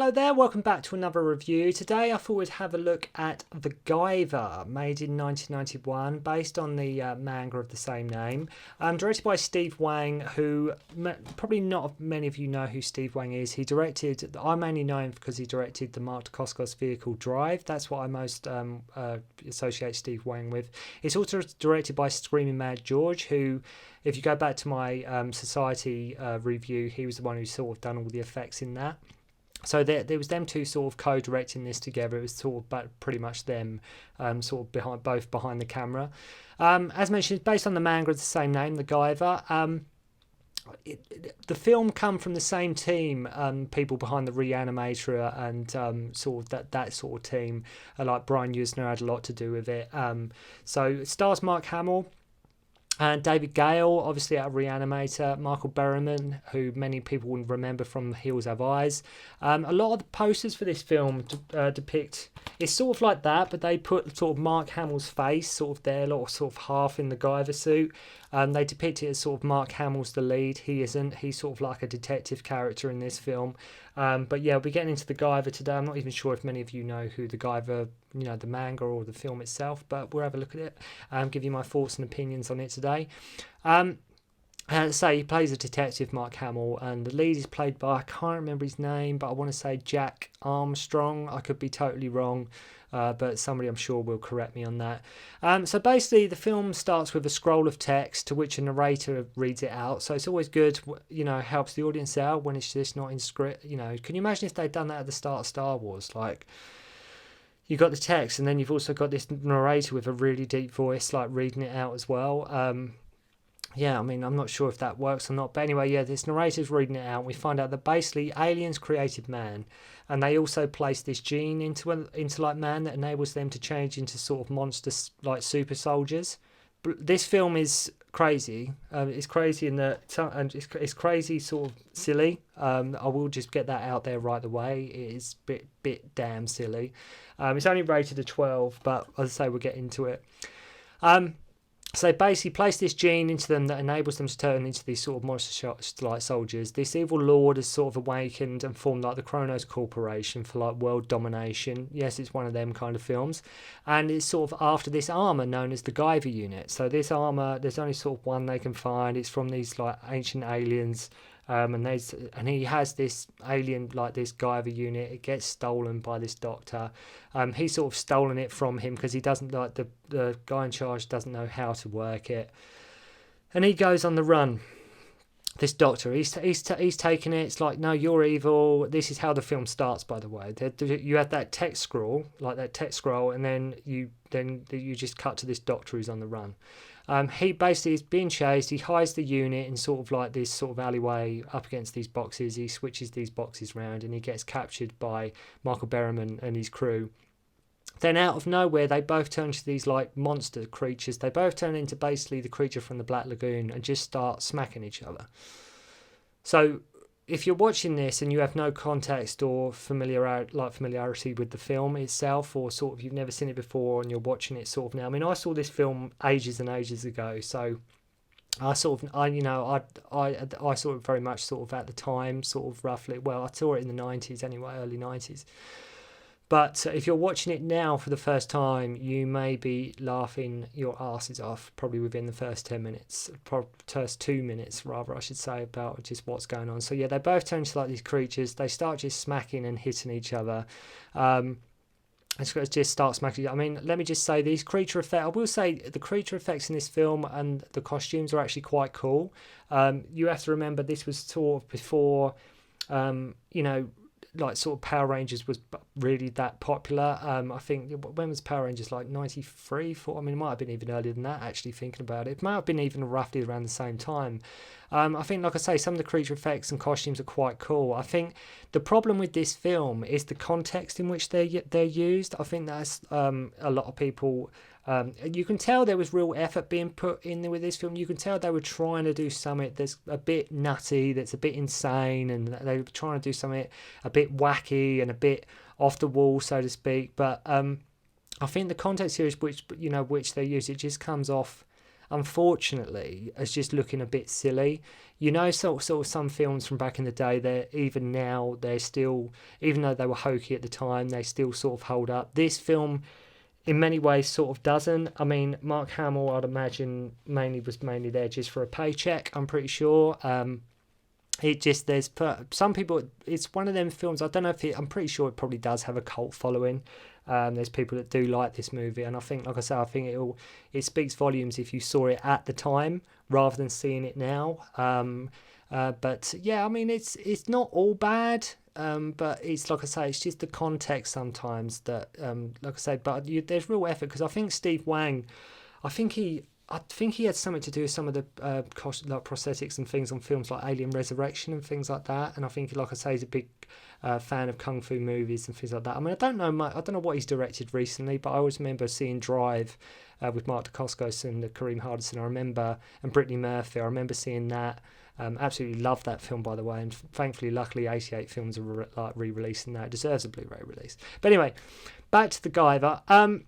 Hello there, welcome back to another review. Today I thought we'd have a look at The Guyver, made in 1991, based on the manga of the same name. Directed by Steve Wang, who probably not many of you know who Steve Wang is. He directed, I mainly know him because he directed the Mark Dacascos vehicle Drive. That's what I most associate Steve Wang with. It's also directed by Screaming Mad George, who, if you go back to my Society review, he was the one who sort of done all the effects in that. So there was them two sort of co-directing this together. It was sort of pretty much them sort of behind the camera. As mentioned, it's based on the manga of the same name, The Guyver. The film come from the same team, people behind the Reanimator and sort of that sort of team. Like Brian Usner had a lot to do with it. So it stars Mark Hamill. And David Gale, obviously out of Reanimator, Michael Berryman, who many people would remember from Heels Have Eyes. A lot of the posters for this film depict, it's sort of like that, but they put sort of Mark Hamill's face sort of there, sort of half in the Guyver suit. They depict it as sort of Mark Hamill's the lead. He isn't. He's sort of like a detective character in this film. But yeah, we'll be getting into the Guyver today. I'm not even sure if many of you know who the Guyver, the manga or the film itself, but we'll have a look at it, give you my thoughts and opinions on it today. He plays a detective, Mark Hamill, and the lead is played by, I can't remember his name, but I want to say Jack Armstrong. I could be totally wrong, but somebody I'm sure will correct me on that. So basically the film starts with a scroll of text to which a narrator reads it out. So it's always good, helps the audience out when it's just not in script. Can you imagine if they'd done that at the start of Star Wars? Like, you got the text and then you've also got this narrator with a really deep voice, like reading it out as well. Yeah, I mean, I'm not sure if that works or not. But anyway, yeah, this narrator's reading it out. And we find out that basically aliens created man. And they also placed this gene into like man that enables them to change into sort of monsters like super soldiers. But this film is crazy. It's crazy in that, and it's crazy sort of silly. I will just get that out there right away. It is bit damn silly. It's only rated a 12, but as I say, we'll get into it. So they basically place this gene into them that enables them to turn into these sort of monster-like soldiers. This evil lord has sort of awakened and formed like the Kronos Corporation for like world domination. Yes, it's one of them kind of films. And it's sort of after this armour known as the Guyver unit. So this armour, there's only sort of one they can find. It's from these like ancient aliens. And he has this alien, like this Guyver unit. It gets stolen by this doctor. He's sort of stolen it from him because he doesn't, like, the guy in charge doesn't know how to work it. And he goes on the run. This doctor, he's taken it. It's like, no, you're evil. This is how the film starts, by the way. You have that text scroll, and then you just cut to this doctor who's on the run. He basically is being chased. He hides the unit in sort of like this sort of alleyway up against these boxes. He switches these boxes around and he gets captured by Michael Berryman and his crew. Then out of nowhere, they both turn into these like monster creatures. They both turn into basically the creature from the Black Lagoon and just start smacking each other. So if you're watching this and you have no context or familiarity with the film itself, or sort of you've never seen it before and you're watching it sort of now. I mean, I saw this film ages and ages ago, so I sort of, I saw it very much sort of at the time, sort of roughly. Well, I saw it in the 90s anyway, early 90s. But if you're watching it now for the first time, you may be laughing your asses off probably within the first 10 minutes, first 2 minutes rather, I should say, about just what's going on. So yeah, they both turn into like these creatures. They start just smacking and hitting each other. It just starts smacking. I mean, let me just say these creature effects. I will say the creature effects in this film and the costumes are actually quite cool. You have to remember this was sort of before, like sort of Power Rangers was really that popular. I think, when was Power Rangers, like 93? I mean, it might have been even earlier than that, actually, thinking about it. It might have been even roughly around the same time. I think, like I say, some of the creature effects and costumes are quite cool. I think the problem with this film is the context in which they're used. I think that's a lot of people... you can tell there was real effort being put in there with this film. You can tell they were trying to do something that's a bit nutty, that's a bit insane, and they were trying to do something a bit wacky and a bit off the wall, so to speak. But I think the context here is which they use, it just comes off unfortunately, as just looking a bit silly. You know, sort of some films from back in the day, they're even now, they're still, even though they were hokey at the time, they still sort of hold up. This film, in many ways, sort of doesn't. I mean, Mark Hamill, I'd imagine, was mainly there just for a paycheck, I'm pretty sure. It just, there's some people, it's one of them films, I don't know if I'm pretty sure it probably does have a cult following. There's people that do like this movie, and I think, like I say, I think it speaks volumes if you saw it at the time rather than seeing it now. But yeah, I mean, it's not all bad, but it's, like I say, it's just the context sometimes that, like I say, but there's real effort, because I think Steve Wang, I think he had something to do with some of the like prosthetics and things on films like Alien Resurrection and things like that. And I think, like I say, he's a big fan of kung fu movies and things like that. I mean, I don't know what he's directed recently, but I always remember seeing Drive with Mark Dacascos and Kareem Hardison. And Brittany Murphy. I remember seeing that. Absolutely love that film, by the way. And thankfully, luckily, 88 Films are re-releasing that. It deserves a Blu-ray release. But anyway, back to the Guyver.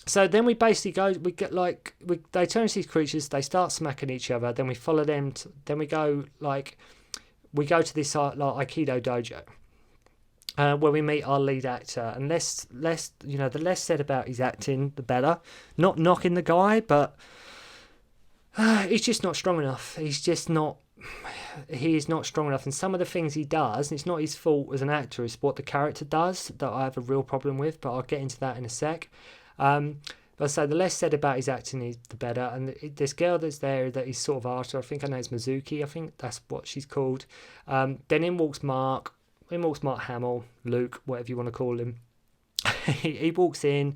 So then we basically they turn into these creatures, they start smacking each other, then we follow them, then we go to this like Aikido dojo, where we meet our lead actor, and the less said about his acting, the better. Not knocking the guy, but he's just not strong enough. He is not strong enough, and some of the things he does, and it's not his fault as an actor, it's what the character does that I have a real problem with, but I'll get into that in a sec. But I say the less said about his acting, the better. And this girl that's there that he's sort of after, I think her name's Mizuki, I think that's what she's called. Then in walks Mark Hamill, Luke, whatever you want to call him. He walks in.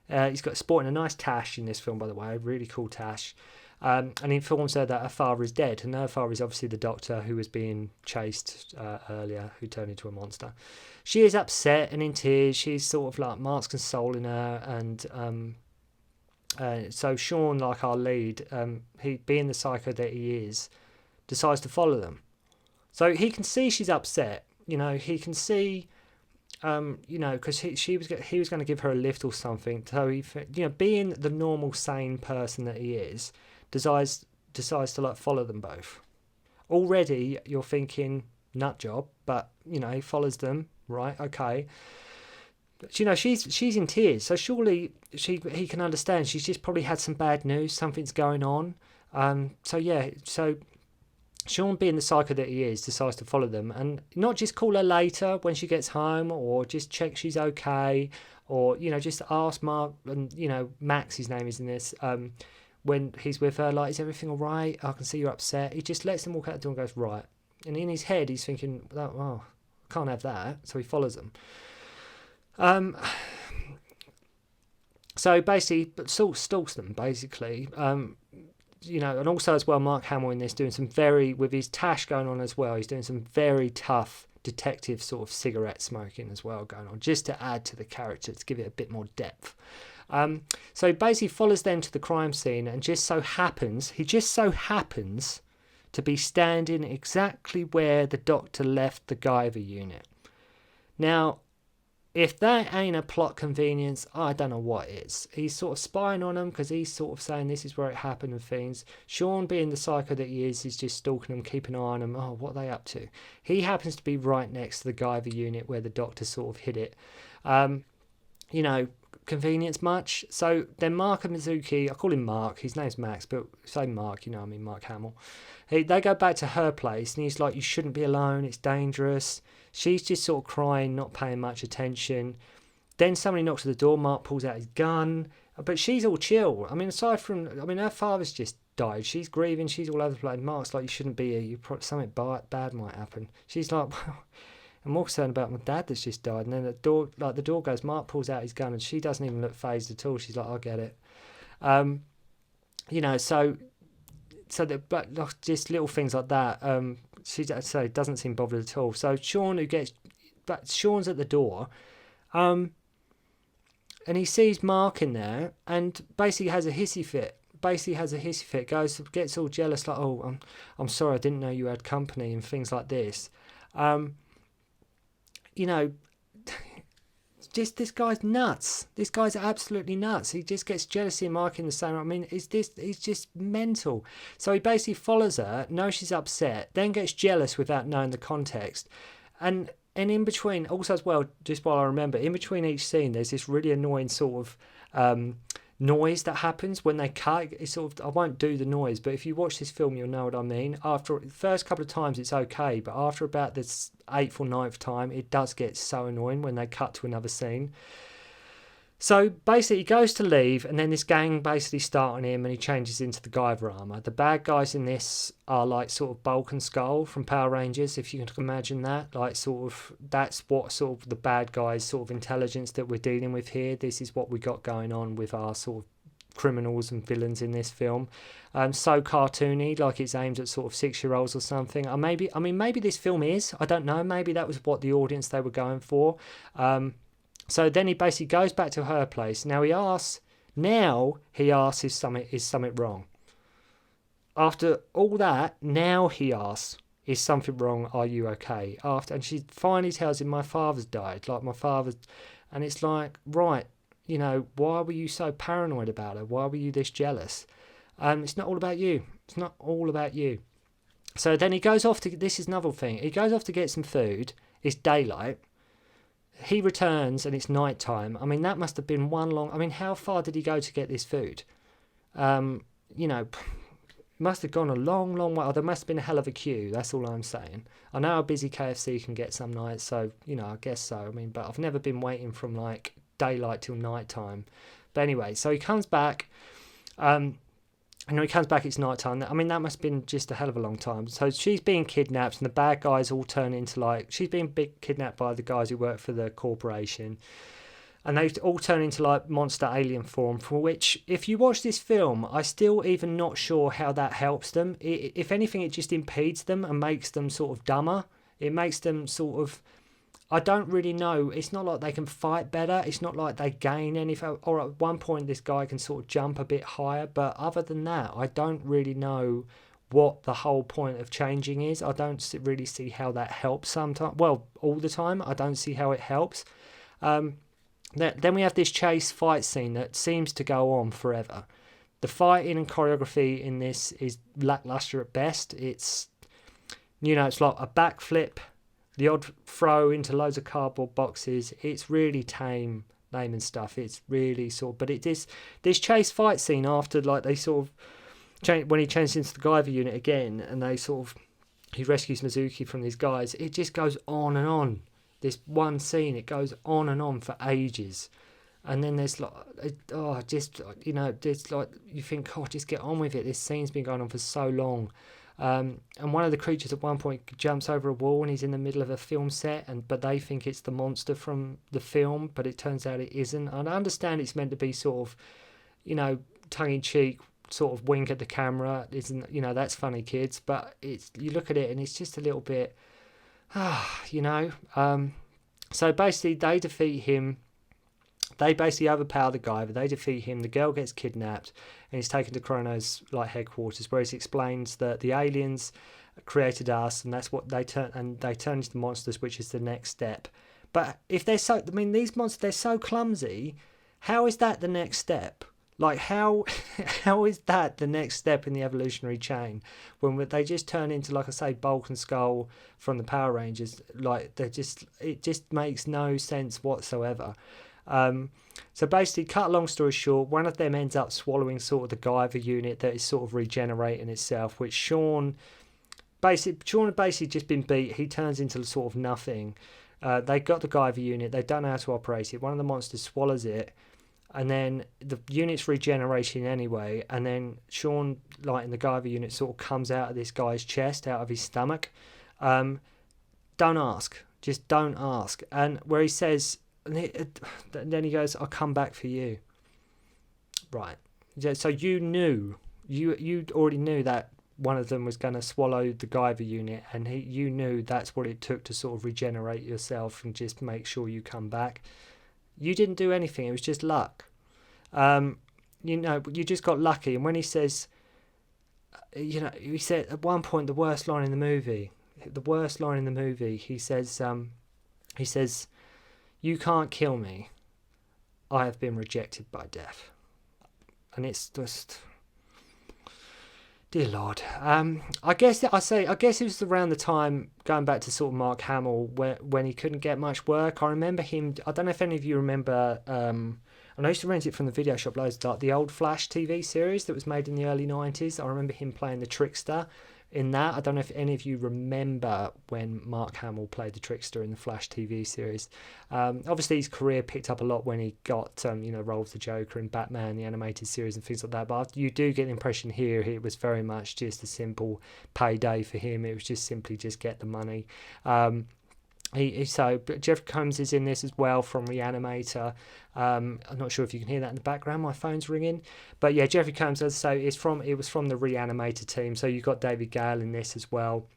He's got sporting a nice tash in this film, by the way, a really cool tash. And he informs her that her father is dead, and her father is obviously the doctor who was being chased earlier, who turned into a monster. She is upset and in tears. She's sort of like, Mark's consoling her, and so Sean, like our lead, he being the psycho that he is, decides to follow them. So he can see she's upset. He can see, because he was going to give her a lift or something. So he, being the normal sane person that he is, decides to like follow them both. Already you're thinking nut job, but he follows them, right? Okay. But, she's in tears, so surely he can understand. She's just probably had some bad news, something's going on. So Sean, being the psycho that he is, decides to follow them, and not just call her later when she gets home, or just check she's okay, or just ask Mark, and Max, his name is in this, when he's with her, like, is everything all right? I can see you're upset. He just lets them walk out the door and goes, right. And in his head, he's thinking, oh, I can't have that. So he follows them. So basically, stalks them, basically. And also as well, Mark Hamill in this doing some with his tash going on as well, he's doing some very tough detective sort of cigarette smoking as well going on, just to add to the character, to give it a bit more depth. So he basically follows them to the crime scene, and he just so happens to be standing exactly where the doctor left the Guyver unit. Now, if that ain't a plot convenience, I don't know what is. He's sort of spying on them, because he's sort of saying this is where it happened and things. Sean, being the psycho that he is just stalking them, keeping an eye on them. Oh, what are they up to? He happens to be right next to the Guyver unit where the doctor sort of hid it. Convenience much? So then Mark and Mizuki, I call him Mark, his name's Max, but say Mark, Mark Hamill. They go back to her place, and he's like, you shouldn't be alone, it's dangerous. She's just sort of crying, not paying much attention. Then somebody knocks at the door, Mark pulls out his gun, but she's all chill. I mean, her father's just died, she's grieving, she's all over the place. Mark's like, you shouldn't be here, something bad might happen. She's like, well, I'm more concerned about my dad that's just died. And then the door goes, Mark pulls out his gun, and she doesn't even look phased at all. She's like, I get it. But just little things like that. She doesn't seem bothered at all. So Sean's at the door, and he sees Mark in there, and basically has a hissy fit. Gets all jealous, like, oh, I'm sorry, I didn't know you had company, and things like this. just this guy's nuts. This guy's absolutely nuts. He just gets jealousy and Mark in the same. I mean, he's just mental. So he basically follows her, knows she's upset, then gets jealous without knowing the context, and in between, also as well, just while I remember, in between each scene, there's this really annoying sort of noise that happens when they cut. It's sort of, I won't do the noise, but if you watch this film, you'll know what I mean. After the first couple of times, it's okay, but after about this 8th or 9th time, it does get so annoying when they cut to another scene. So basically, he goes to leave, and then this gang basically start on him, and he changes into the Guyver armor. The bad guys in this are like sort of Bulk and Skull from Power Rangers, if you can imagine that. Like sort of, that's what sort of the bad guys sort of intelligence that we're dealing with here. This is what we got going on with our sort of criminals and villains in this film. So cartoony, like it's aimed at sort of 6-year-olds or something. Maybe this film is. I don't know. Maybe that was what the audience they were going for. So then he basically goes back to her place. Now he asks, is something wrong? After all that, now he asks, is something wrong? Are you okay? And she finally tells him, my father's died. And it's like, right, you know, why were you so paranoid about her? Why were you this jealous? It's not all about you. It's not all about you. So then he goes off this is another thing. He goes off to get some food. It's daylight. He returns and it's night time. I mean, that must have been how far did he go to get this food? Must have gone a long, long way. There must have been a hell of a queue. That's all I'm saying. I know how busy KFC can get some nights, so, I guess so. I mean, but I've never been waiting from, like, daylight till night time. But anyway, so he comes back. And when he comes back, it's night time. I mean, that must have been just a hell of a long time. So she's being kidnapped, and the bad guys all turn into, she's being kidnapped by the guys who work for the corporation. And they all turn into, monster alien form, for which, if you watch this film, I still even not sure how that helps them. If anything, it just impedes them and makes them sort of dumber. It makes them sort of... I don't really know. It's not like they can fight better. It's not like they gain anything. Or at one point, this guy can sort of jump a bit higher. But other than that, I don't really know what the whole point of changing is. I don't really see how that helps sometimes. Well, all the time, I don't see how it helps. Then we have this chase fight scene that seems to go on forever. The fighting and choreography in this is lackluster at best. It's like a backflip, the odd throw into loads of cardboard boxes. It's really tame and stuff. It's really but this chase fight scene after they sort of when he changes into the Guyver unit again, and he rescues Mizuki from these guys. It just goes on and on. This one scene, it goes on and on for ages, and then there's you think, just get on with it. This scene's been going on for so long. And one of the creatures at one point jumps over a wall and he's in the middle of a film set, but they think it's the monster from the film, but it turns out it isn't. And I understand it's meant to be sort of, tongue-in-cheek, sort of wink at the camera. Isn't that's funny, kids, but you look at it and it's just a little bit, So basically they defeat him. They basically overpower the Guyver. They defeat him. The girl gets kidnapped and he's taken to Chrono's headquarters, where he explains that the aliens created us, and that's what they turn into the monsters, which is the next step. But if they're these monsters, they're so clumsy. How is that the next step? How is that the next step in the evolutionary chain when they just turn into, like I say, Bulk and Skull from the Power Rangers? It just makes no sense whatsoever. So basically, cut a long story short, one of them ends up swallowing sort of the Guyver unit that is sort of regenerating itself, which Sean had basically just been beat. He turns into sort of nothing. They got the Guyver unit. They don't know how to operate it. One of the monsters swallows it, and then the unit's regenerating anyway, and then Sean, in the Guyver unit, sort of comes out of this guy's chest, out of his stomach. Don't ask. Just don't ask. And where he says... And then he goes, I'll come back for you. Right. So you knew, you already knew that one of them was going to swallow the Guyver unit, and you knew that's what it took to sort of regenerate yourself and just make sure you come back. You didn't do anything. It was just luck. You just got lucky. And when he says, he said at one point, the worst line in the movie, he says, You can't kill me. I have been rejected by death. And it's just, dear Lord. I guess it was around the time, going back to sort of Mark Hamill, when he couldn't get much work. I remember him. I don't know if any of you remember. And I used to rent it from the video shop loads. Like the old Flash TV series that was made in the early 90s. I remember him playing the Trickster in that. I don't know if any of you remember when Mark Hamill played the Trickster in the Flash TV series. Obviously, his career picked up a lot when he got roles the Joker in Batman, the animated series, and things like that. But you do get the impression here it was very much just a simple payday for him. It was just simply just get the money. But Jeffrey Combs is in this as well from Reanimator. I'm not sure if you can hear that in the background. My phone's ringing, but yeah, Jeffrey Combs. As I say, it was from the Reanimator team. So you've got David Gale in this as well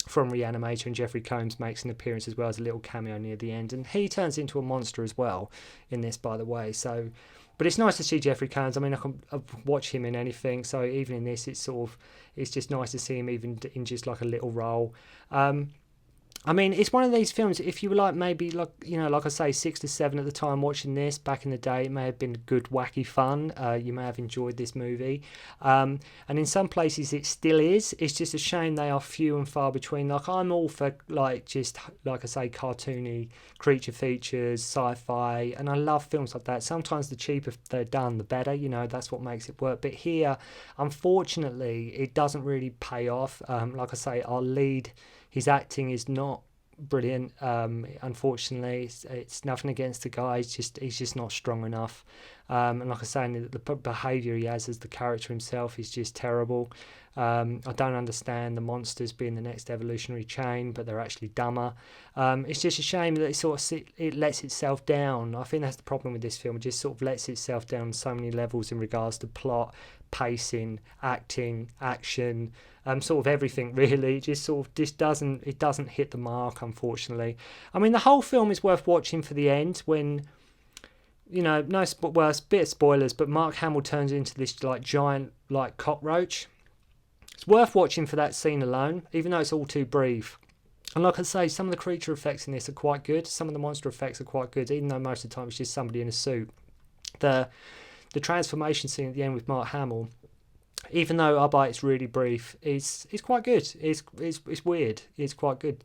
from Reanimator, and Jeffrey Combs makes an appearance as well as a little cameo near the end, and he turns into a monster as well in this, by the way. So, but it's nice to see Jeffrey Combs. I mean, I watch him in anything. So even in this, it's just nice to see him even in just like a little role. I mean, it's one of these films, if you were like maybe like I say 6 to 7 at the time watching this back in the day, it may have been good wacky fun. You may have enjoyed this movie, and in some places it still is. It's just a shame they are few and far between. Like, I'm all for just like I say, cartoony creature features, sci-fi, and I love films like that. Sometimes the cheaper they're done, the better. That's what makes it work. But here, unfortunately, it doesn't really pay off. Like I say, our lead, his acting is not brilliant. Unfortunately, it's nothing against the guy. He's just not strong enough. And like I say, the behaviour he has as the character himself is just terrible. I don't understand the monsters being the next evolutionary chain, but they're actually dumber. It's just a shame that it lets itself down. I think that's the problem with this film. It just sort of lets itself down on so many levels in regards to plot, pacing, acting, action, sort of everything really. It just doesn't hit the mark, unfortunately. I mean, the whole film is worth watching for the end when, no bit of spoilers, but Mark Hamill turns into this like giant like cockroach. It's worth watching for that scene alone, even though it's all too brief. And like I say, some of the creature effects in this are quite good. Some of the monster effects are quite good, even though most of the time it's just somebody in a suit. The transformation scene at the end with Mark Hamill, even though albeit it's really brief, is quite good. It's weird. It's quite good.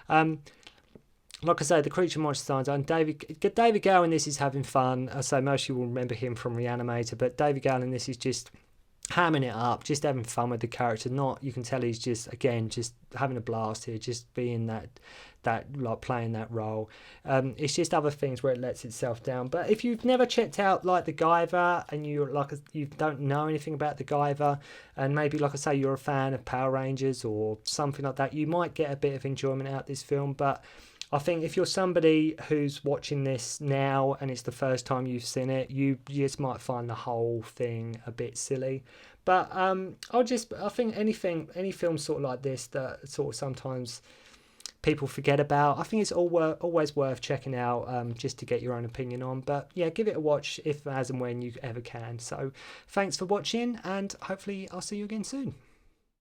Like I say, the creature monster signs, and David Gale in this is having fun. I say most of you will remember him from Reanimator, but David Gale in this is just hamming it up, just having fun with the character. You can tell he's just having a blast here, just being that like playing that role. It's just other things where it lets itself down. But if you've never checked out like the Guyver, and you don't know anything about the Guyver, and maybe like I say you're a fan of Power Rangers or something like that, you might get a bit of enjoyment out of this film. But I think if you're somebody who's watching this now and it's the first time you've seen it, you just might find the whole thing a bit silly. But I think any film sort of like this that sort of sometimes people forget about, I think it's always worth checking out, just to get your own opinion on. But yeah, give it a watch if, as and when you ever can. So thanks for watching, and hopefully I'll see you again soon.